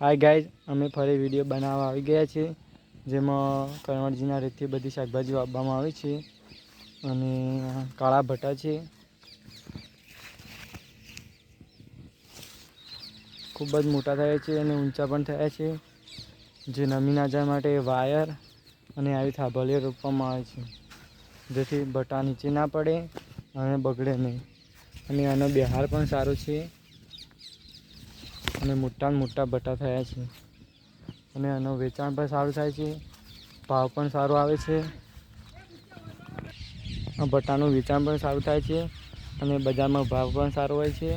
Hi guys, અમે ફરી video બનાવવા આવી ગયા છીએ, જેમાં કણવરજીના રીતથી બધી શાકભાજી વાવવામાં આવી છે. અને કાળા ભટા છે, ખૂબ જ મોટા થયા છે અને ઊંચા પણ થયા છે. જે નમી ના જાય માટે વાયર અને આવી થાંભલીઓ રોપવામાં આવે છે, જેથી ભટા નીચે ના પડે અને બગડે નહીં. અને આનો બહાર પણ સારો છે અને મોટા મોટા ભટા થયા છે. અને આનું વેચાણ પણ સારું થાય છે, ભાવ પણ સારો આવે છે. આ ભટાનું વેચાણ પણ સારું થાય છે અને બજારમાં ભાવ પણ સારો હોય છે.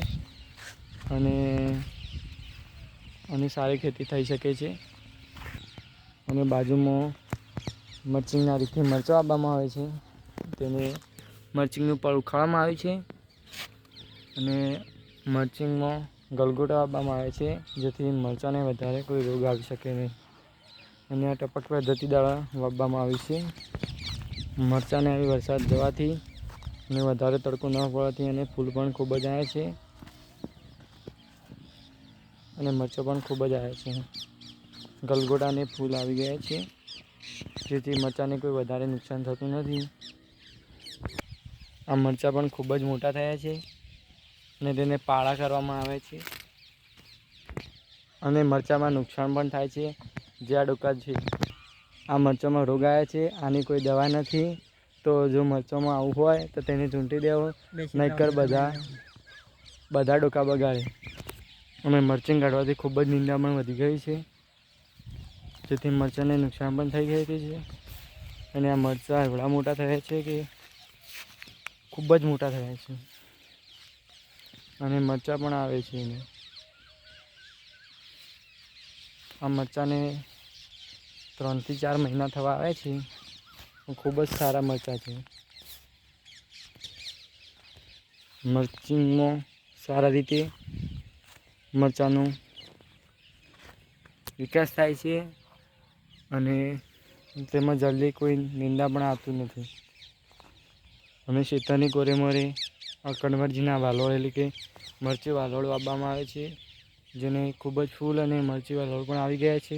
અને સારી ખેતી થઈ શકે છે. અને બાજુમાં મરચીના રીતે મરચાં આપવામાં આવે છે, તેને મરચીનું પણ ઉખાડવામાં આવે છે. અને મરચીમાં ગલગોટો આપવામાં આવે છે, જેથી મરચાંને વધારે કોઈ રોગ આવી શકે નહીં. અને આ ટપક પદ્ધતિ દ્વારા વાવવામાં આવે છે. મરચાંને આવી વરસાદ જવાથી અને વધારે તડકો ન પડવાથી અને ફૂલ પણ ખૂબ જ આવે છે અને મરચાં પણ ખૂબ જ આવે છે. ગલગોટાને ફૂલ આવી ગયા છે, જેથી મરચાંને કોઈ વધારે નુકસાન થતું નથી. આ મરચાં પણ ખૂબ જ મોટા થયા છે અને તેને પાળા કરવામાં આવે છે. અને મરચાંમાં નુકસાન પણ થાય છે. જે આ ડોકા છે, આ મરચાંમાં રોગ આવ્યા છે, આની કોઈ દવા નથી. તો જો મરચાંમાં આવું હોય તો તેને ચૂંટી દેવો, નહીંતર બધા ડોકા બગાડે. અને મરચીં કાઢવાથી ખૂબ જ નિંદા પણ વધી ગઈ છે, જેથી મરચાંને નુકસાન પણ થઈ શકે છે. અને આ મરચાં એવડા મોટા થયા છે કે ખૂબ જ મોટા થયા છે. અને મરચાં પણ આવે છે એને. આ મરચાંને 3 થી 4 મહિના થવા આવે છે. ખૂબ જ સારા મરચાં છે. મરચીમાં સારા રીતે મરચાંનો વિકાસ થાય છે અને તેમાં જલ્દી કોઈ નીંદા પણ આવતું નથી. અને શેતાની કોરેમોરે આ કણવરજીના વાલોળ એટલે કે મરચી વાલોળ વાવવામાં આવે છે, જેને ખૂબ જ ફૂલ અને મરચી વાલોળ પણ આવી ગયા છે.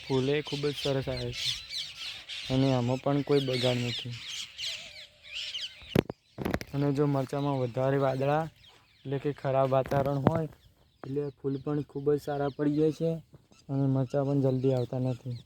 ફૂલે ખૂબ જ સરસ આવે છે અને આમાં પણ કોઈ બગાડ નથી. અને જો મરચાંમાં વધારે વાદળા એટલે કે ખરાબ વાતાવરણ હોય એટલે ફૂલ પણ ખૂબ જ સારા પડી જાય છે અને મરચાં પણ જલ્દી આવતા નથી.